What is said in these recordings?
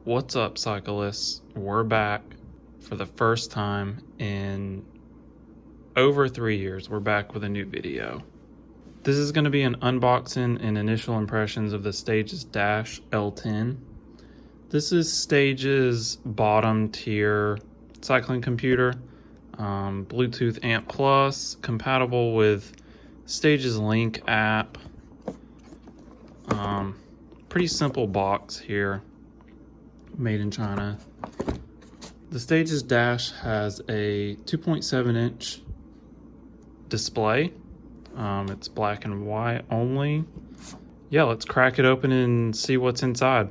What's up, cyclists? We're back for the first time in over 3 years. We're back with a new video. This is going to be an unboxing and initial impressions of the Stages Dash L10. This is Stages' bottom tier cycling computer, Bluetooth Amp Plus, compatible with Stages Link app. Pretty simple box here, made in China. The Stages Dash has a 2.7-inch display. It's black and white only. Yeah, let's crack it open and see what's inside.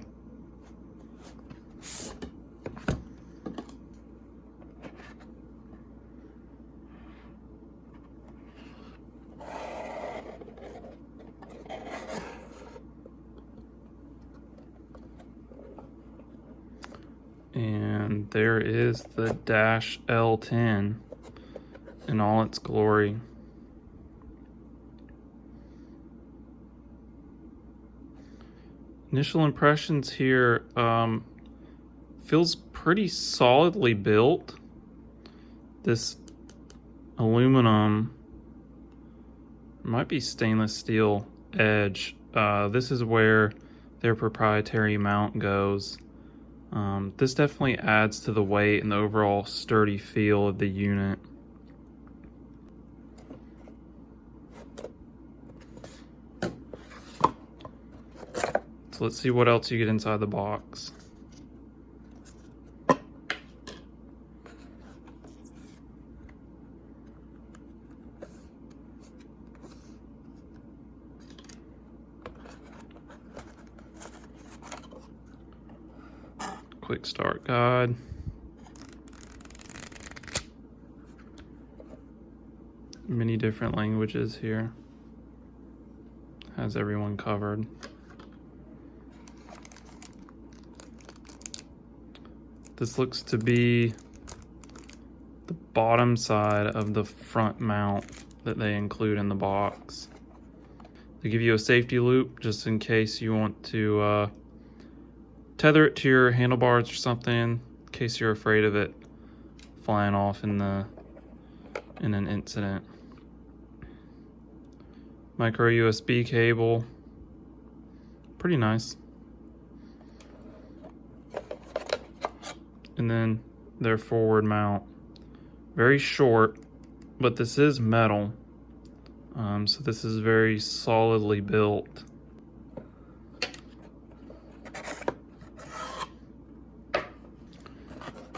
And there is the Dash L10 in all its glory. Initial impressions here, feels pretty solidly built. This aluminum, might be stainless steel edge. This is where their proprietary mount goes. This definitely adds to the weight and the overall sturdy feel of the unit. So let's see what else you get inside the box. Quick start guide. Many different languages here. Has everyone covered. This looks to be the bottom side of the front mount that they include in the box. They give you a safety loop just in case you want to tether it to your handlebars or something, in case you're afraid of it flying off in an incident. Micro USB cable, pretty nice. And then their forward mount, very short, but this is metal, so this is very solidly built.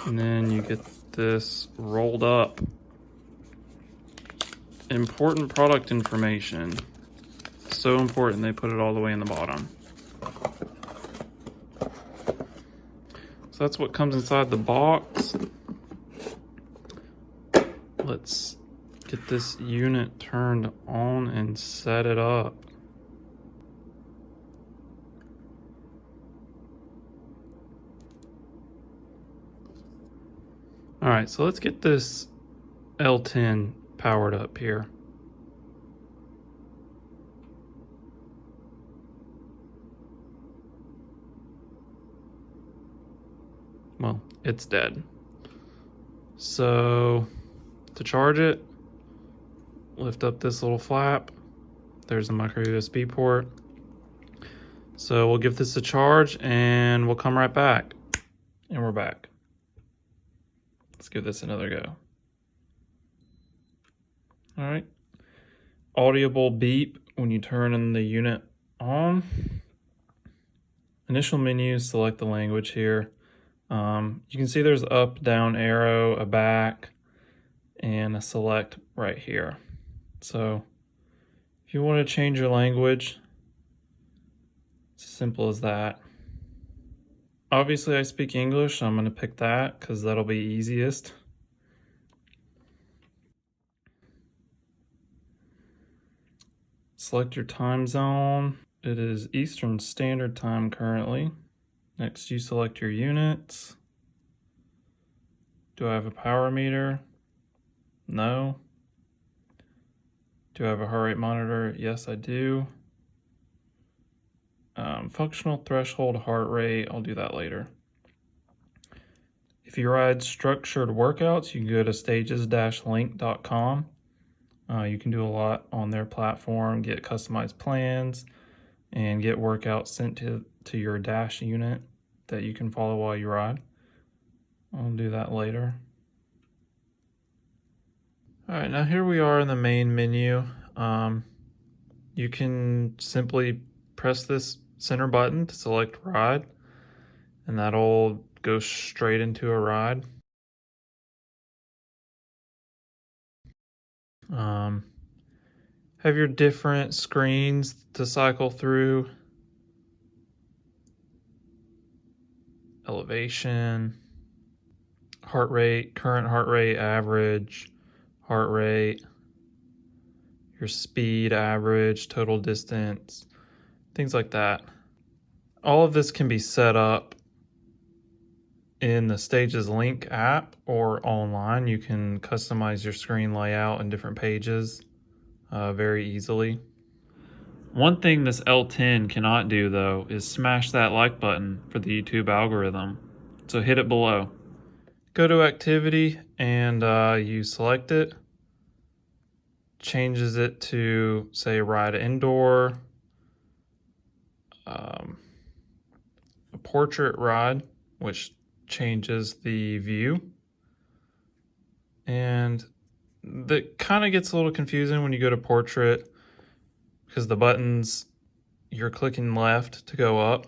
And then you get this rolled up. Important product information. So important they put it all the way in the bottom. So that's what comes inside the box. Let's get this unit turned on and set it up. All right, so let's get this L10 powered up here. Well, it's dead. So to charge it, lift up this little flap. There's a micro USB port. So we'll give this a charge and we'll come right back. And we're back. Let's give this another go. All right. Audible beep when you turn the unit on. Initial menu, select the language here. You can see there's up, down arrow, a back, and a select right here. So if you want to change your language, it's as simple as that. Obviously I speak English, so I'm going to pick that because that'll be easiest. Select your time zone. It is Eastern Standard Time currently. Next, you select your units. Do I have a power meter? No. Do I have a heart rate monitor? Yes, I do. Functional threshold heart rate, I'll do that later. If you ride structured workouts, you can go to stages-link.com. You can do a lot on their platform, get customized plans, and get workouts sent to your dash unit that you can follow while you ride. I'll do that later. All right, now here we are in the main menu. You can simply press this center button to select ride, and that'll go straight into a ride. Have your different screens to cycle through. Elevation, heart rate, current heart rate, average, heart rate, your speed, average, total distance, things like that. All of this can be set up in the Stages Link app or online. You can customize your screen layout and different pages very easily. One thing this L10 cannot do, though, is smash that like button for the YouTube algorithm. So hit it below. Go to activity and you select it. Changes it to, say, ride indoor, a portrait ride, which changes the view. And that kind of gets a little confusing when you go to portrait, because the buttons, you're clicking left to go up,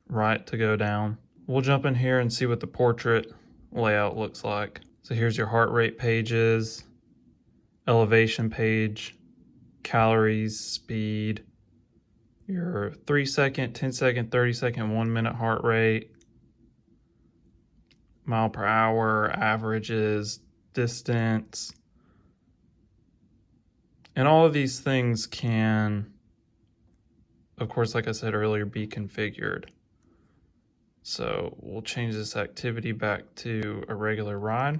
right to go down. We'll jump in here and see what the portrait layout looks like. So here's your heart rate pages, elevation page, calories, speed, your 3 second, 10 second, 30 second, 1 minute heart rate, mile per hour, averages, distance. And all of these things can, of course, like I said earlier, be configured. So we'll change this activity back to a regular ride.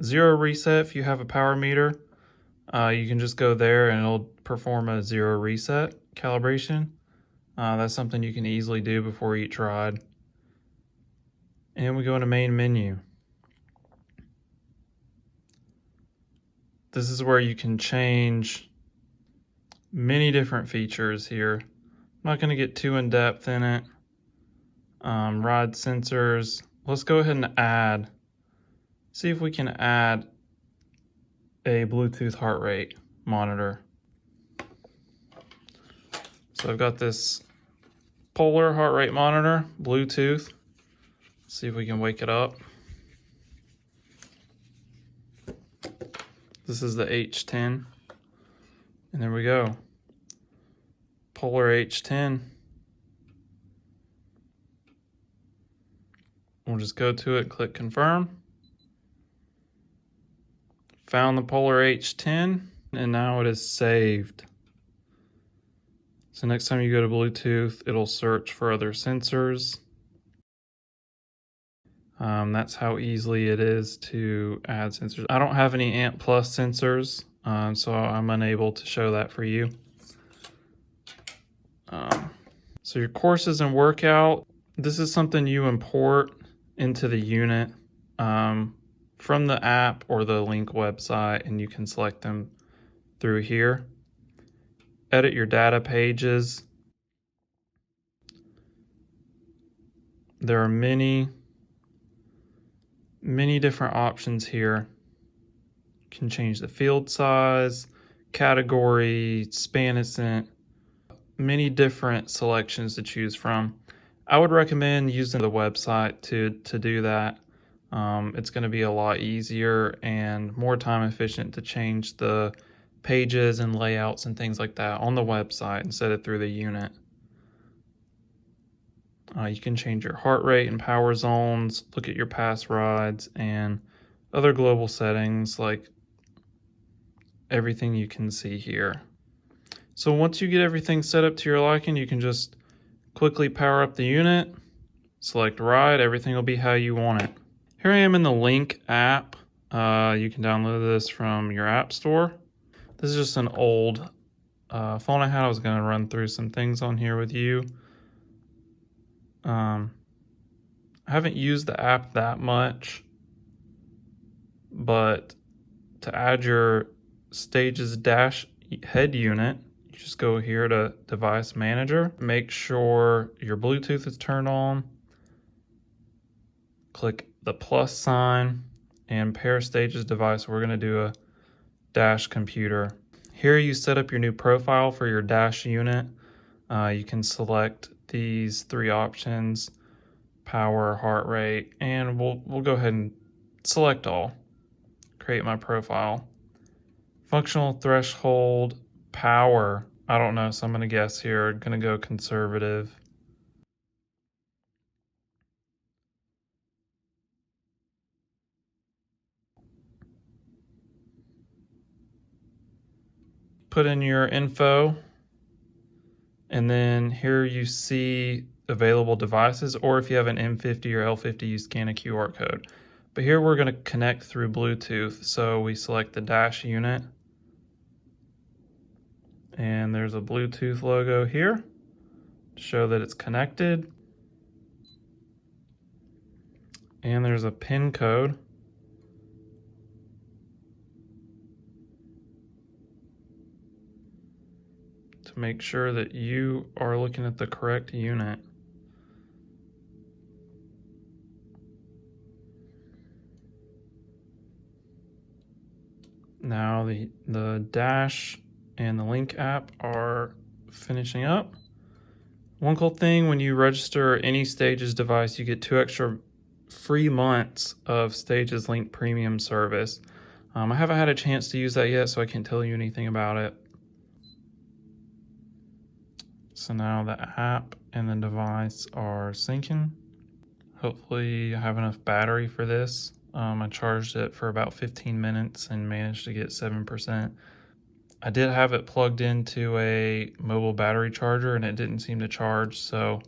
Zero reset, if you have a power meter, you can just go there and it'll perform a zero reset calibration. That's something you can easily do before each ride. And we go into main menu. This is where you can change many different features here. I'm not going to get too in depth in it. Ride sensors. Let's go ahead and see if we can add a Bluetooth heart rate monitor. So I've got this Polar heart rate monitor, Bluetooth. Let's see if we can wake it up. This is the H10. And there we go. Polar H10. We'll just go to it, click confirm. Found the Polar H10, and now it is saved. So next time you go to Bluetooth, it'll search for other sensors. That's how easily it is to add sensors. I don't have any Ant Plus sensors, so I'm unable to show that for you. So your courses and workout, this is something you import into the unit from the app or the link website, and you can select them through here. Edit your data pages. There are many different options here. You can change the field size, category, span it's sent, many different selections to choose from. I would recommend using the website to do that. It's going to be a lot easier and more time efficient to change the pages and layouts and things like that on the website instead of through the unit. You can change your heart rate and power zones, look at your past rides, and other global settings like everything you can see here. So once you get everything set up to your liking, you can just quickly power up the unit, select ride, everything will be how you want it. Here I am in the Link app. You can download this from your app store. This is just an old phone I had. I was going to run through some things on here with you. I haven't used the app that much, but to add your Stages dash head unit, you just go here to Device Manager. Make sure your Bluetooth is turned on. Click the plus sign and pair Stages device. We're going to do a dash computer. Here you set up your new profile for your dash unit. You can select these three options: power, heart rate, and we'll go ahead and select all. Create my profile. Functional threshold, power, I don't know, so I'm gonna guess here. I'm gonna go conservative. Put in your info, and then here you see available devices, or if you have an M50 or L50, you scan a QR code. But here we're gonna connect through Bluetooth, so we select the dash unit, and there's a Bluetooth logo here to show that it's connected. And there's a PIN code. To make sure that you are looking at the correct unit. Now the Dash and the Link app are finishing up. One cool thing, when you register any Stages device, you get 2 extra free months of Stages Link Premium service. I haven't had a chance to use that yet, so I can't tell you anything about it. So now the app and the device are syncing. Hopefully I have enough battery for this. I charged it for about 15 minutes and managed to get 7%. I did have it plugged into a mobile battery charger and it didn't seem to charge, so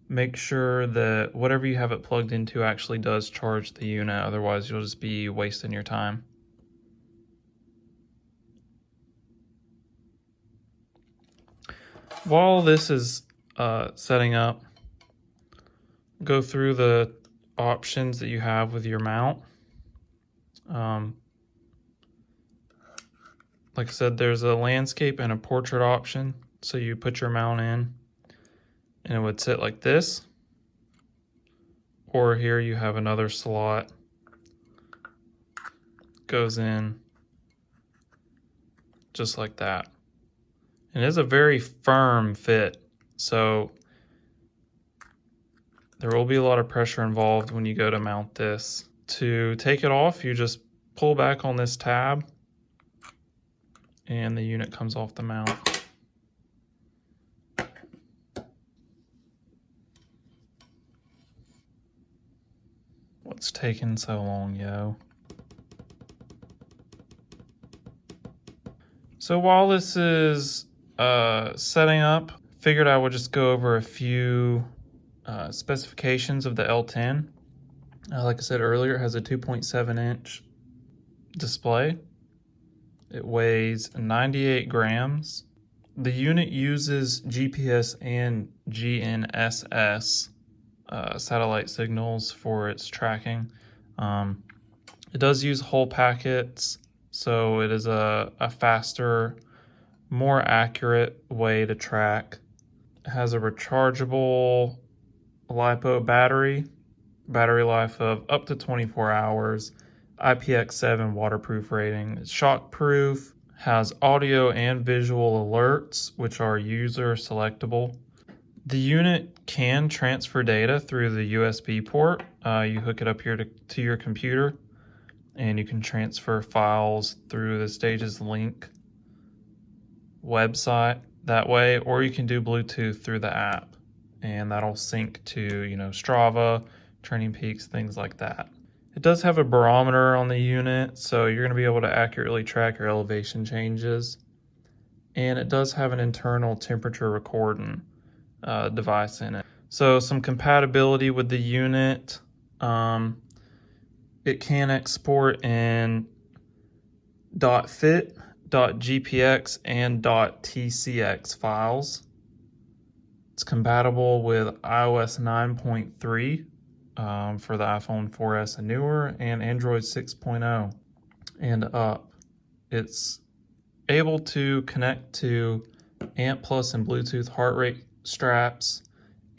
make sure that whatever you have it plugged into actually does charge the unit, otherwise you'll just be wasting your time. While this is setting up, go through the options that you have with your mount. Like I said, there's a landscape and a portrait option. So you put your mount in and it would sit like this. Or here you have another slot. Goes in just like that. And it is a very firm fit. So there will be a lot of pressure involved when you go to mount this. To take it off, you just pull back on this tab and the unit comes off the mount. What's taking so long, yo? So while this is setting up, figured I would just go over a few specifications of the L10. Like I said earlier, it has a 2.7-inch display. It weighs 98 grams. The unit uses GPS and GNSS satellite signals for its tracking. It does use whole packets, so it is a faster, more accurate way to track. It has a rechargeable LiPo battery life of up to 24 hours, IPX7 waterproof rating. It's shockproof, has audio and visual alerts, which are user selectable. The unit can transfer data through the USB port. You hook it up here to your computer, and you can transfer files through the Stages Link website that way, or you can do Bluetooth through the app, and that'll sync to, Strava, Training Peaks, things like that. It does have a barometer on the unit, so you're going to be able to accurately track your elevation changes. And it does have an internal temperature recording device in it. So some compatibility with the unit. It can export in .fit, .gpx, and .tcx files. It's compatible with iOS 9.3 for the iPhone 4S and newer, and Android 6.0. and up. It's able to connect to ANT Plus and Bluetooth heart rate straps,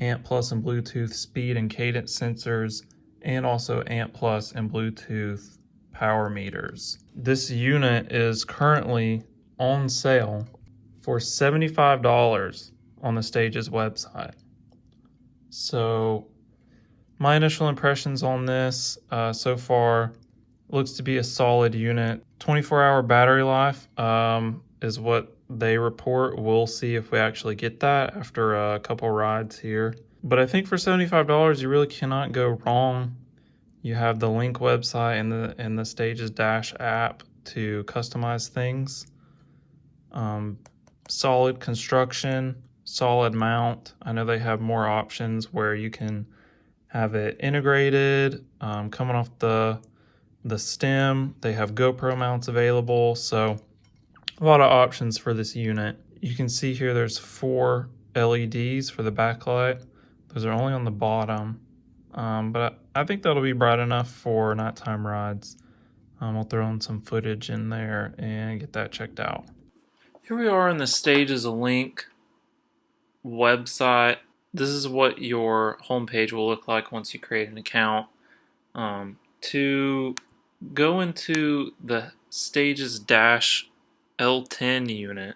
ANT Plus and Bluetooth speed and cadence sensors, and also ANT Plus and Bluetooth power meters. This unit is currently on sale for $75 on the Stage's website. So my initial impressions on this so far looks to be a solid unit. 24-hour battery life is what they report. We'll see if we actually get that after a couple rides here. But I think for $75, you really cannot go wrong. You have the Link website and the Stages Dash app to customize things. Solid construction, solid mount. I know they have more options where you can have it integrated, coming off the stem. They have GoPro mounts available, so a lot of options for this unit. You can see here there's 4 LEDs for the backlight. Those are only on the bottom, but I think that'll be bright enough for nighttime rides. I'll throw in some footage in there and get that checked out. Here we are in the Stages Link website. This is what your homepage will look like once you create an account. To go into the Stages Dash L10 unit,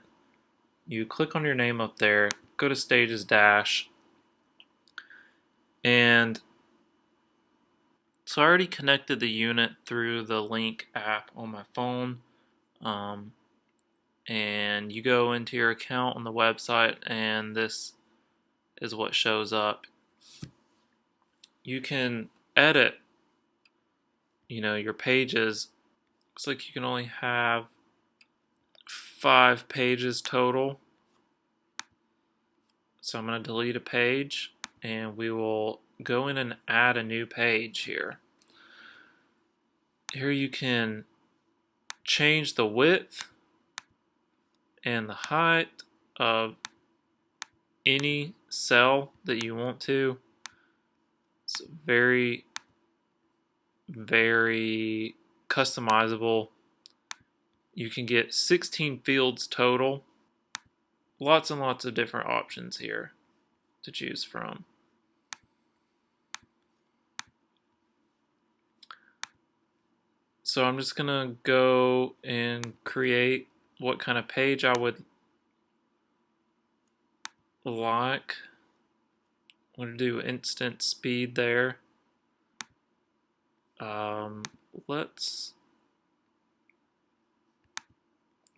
you click on your name up there, go to Stages Dash, and so I already connected the unit through the Link app on my phone. And you go into your account on the website, and this is what shows up. You can edit, your pages. Looks like you can only have 5 pages total. So I'm going to delete a page, and we will go in and add a new page here. Here you can change the width and the height of any cell that you want to. It's very, very customizable. You can get 16 fields total. Lots and lots of different options here to choose from. So I'm just gonna go and create what kind of page I would like. I'm going to do instant speed there. Let's,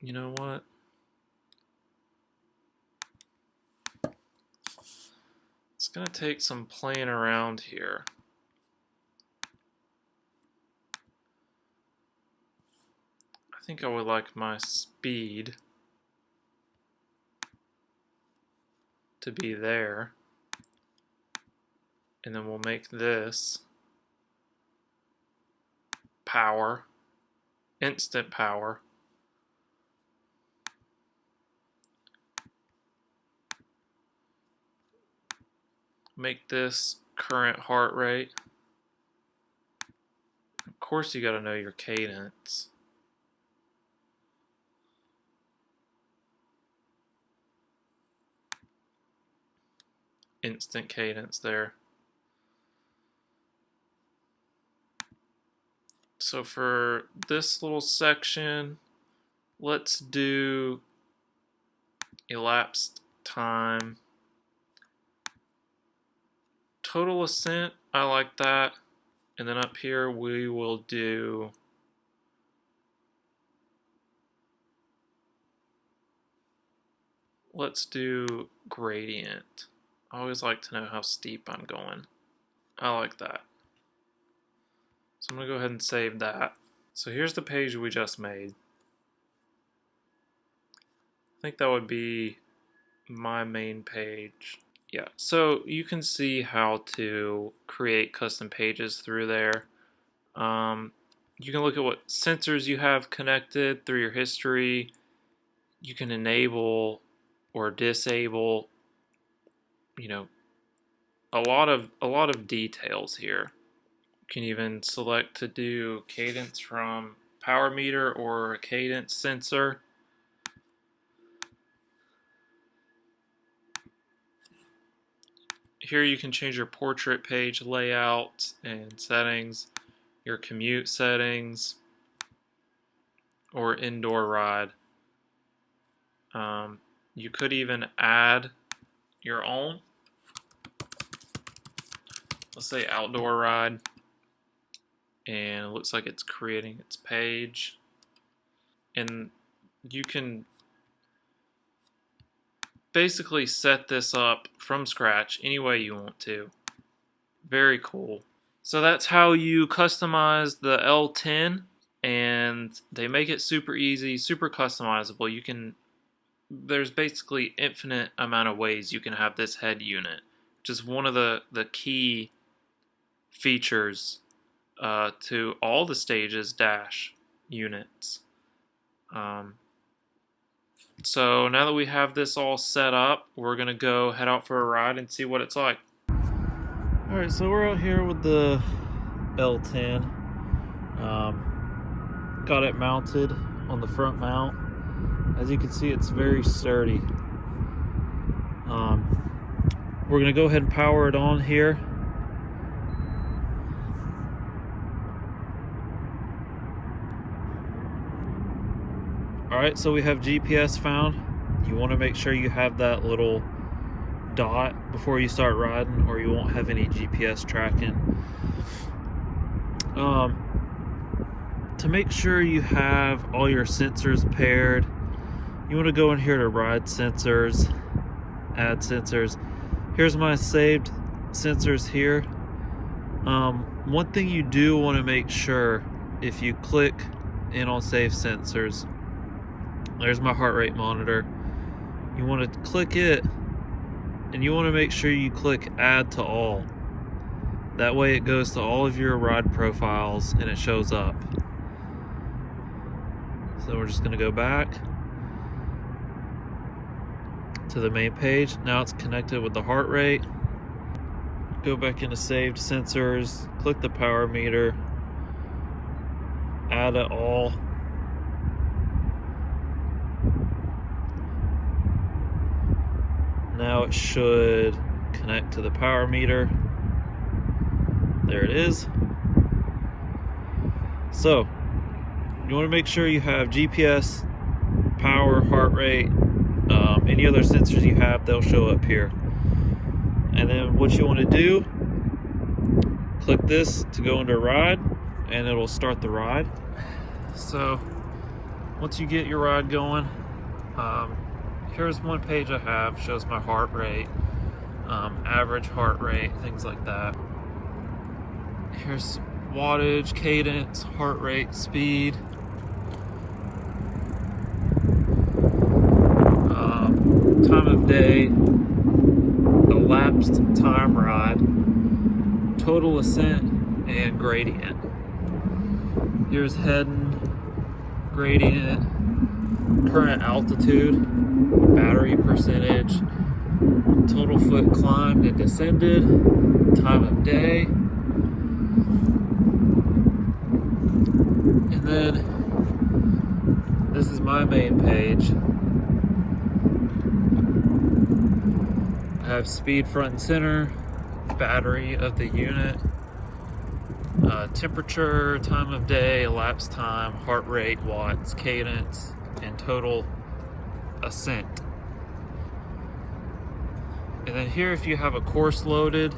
you know what? It's going to take some playing around here. I think I would like my speed to be there. And then we'll make this power, instant power. Make this current heart rate. Of course, you got to know your cadence. Instant cadence there. So for this little section, let's do elapsed time. Total ascent, I like that. And then up here we will do let's do gradient. I always like to know how steep I'm going. I like that. So I'm going to go ahead and save that. So here's the page we just made. I think that would be my main page. Yeah, so you can see how to create custom pages through there. You can look at what sensors you have connected through your history. You can enable or disable, a lot of details here. You can even select to do cadence from power meter or a cadence sensor. Here you can change your portrait page layout and settings, your commute settings, or indoor ride. You could even add your own. Let's say outdoor ride. And it looks like it's creating its page. And you can basically set this up from scratch any way you want to. Very cool. So that's how you customize the L10, and they make it super easy, super customizable. There's basically infinite amount of ways you can have this head unit, which is one of the key features to all the Stages dash units. So now that we have this all set up, we're gonna go head out for a ride and see what it's like. Alright, so we're out here with the L10. Got it mounted on the front mount. As you can see, it's very sturdy. We're gonna go ahead and power it on here. Alright, so we have GPS found. You want to make sure you have that little dot before you start riding, or you won't have any GPS tracking. To make sure you have all your sensors paired, you want to go in here to ride sensors, add sensors. Here's my saved sensors here. One thing you do want to make sure, if you click in on save sensors, there's my heart rate monitor. You want to click it, and you want to make sure you click add to all. That way it goes to all of your ride profiles and it shows up. So we're just going to go back to the main page. Now it's connected with the heart rate. Go back into saved sensors, click the power meter, add it all. Now it should connect to the power meter. There it is. So you want to make sure you have GPS, power, heart rate, any other sensors you have, they'll show up here. And then what you want to do, click this to go into ride, and it'll start the ride. So once you get your ride going, here's one page I have, shows my heart rate, average heart rate, things like that. Here's wattage, cadence, heart rate, speed. Time of day, elapsed time ride, total ascent, and gradient. Here's heading, gradient, current altitude, battery percentage, total foot climbed and descended, time of day, and then this is my main page. I have speed front and center, battery of the unit, temperature, time of day, elapsed time, heart rate, watts, cadence, and total ascent. And then here, if you have a course loaded,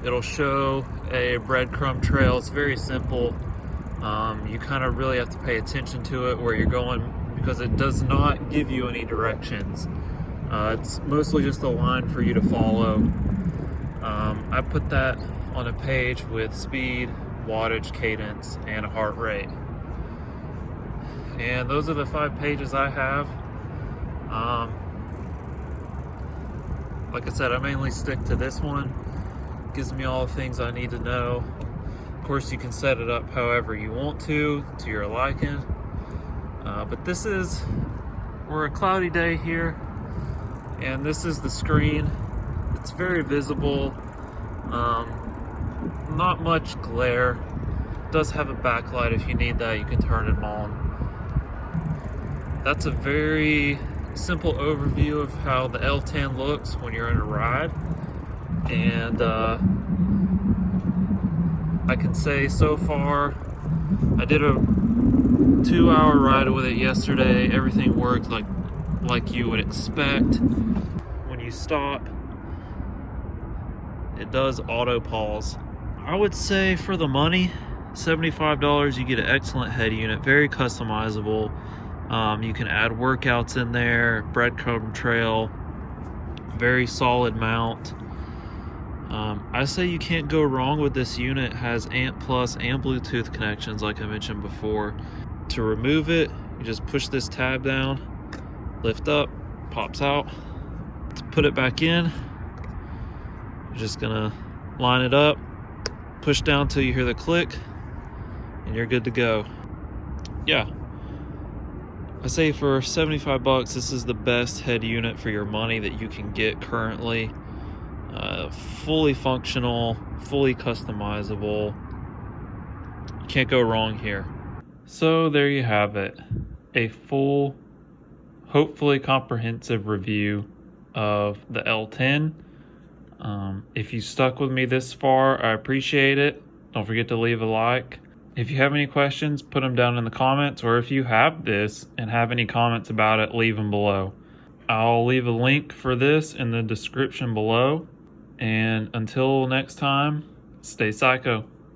it'll show a breadcrumb trail. It's very simple. You kind of really have to pay attention to it where you're going, because it does not give you any directions. It's mostly just a line for you to follow. I put that on a page with speed, wattage, cadence, and heart rate. And those are the 5 pages I have. Like I said, I mainly stick to this one. It gives me all the things I need to know. Of course, you can set it up however you want to your liking. But we're a cloudy day here, and this is the screen. It's very visible. Not much glare. It does have a backlight. If you need that, you can turn it on. That's a very simple overview of how the L10 looks when you're in a ride. And I can say so far, I did a 2-hour ride with it yesterday. Everything worked like you would expect. When you stop, it does auto pause. I would say for the money, $75, you get an excellent head unit, very customizable. You can add workouts in there, breadcrumb trail, very solid mount. I say you can't go wrong with this unit. It has ANT Plus and Bluetooth connections like I mentioned before. To remove it, you just push this tab down, lift up, pops out. To put it back in, you're just gonna line it up, push down till you hear the click, and you're good to go. Yeah, I say for 75 bucks, this is the best head unit for your money that you can get currently. Fully functional, fully customizable. You can't go wrong here. So there you have it. A full, hopefully comprehensive review of the L10. If you stuck with me this far, I appreciate it. Don't forget to leave a like. If you have any questions, put them down in the comments, or if you have this and have any comments about it, leave them below. I'll leave a link for this in the description below. And until next time, stay psycho.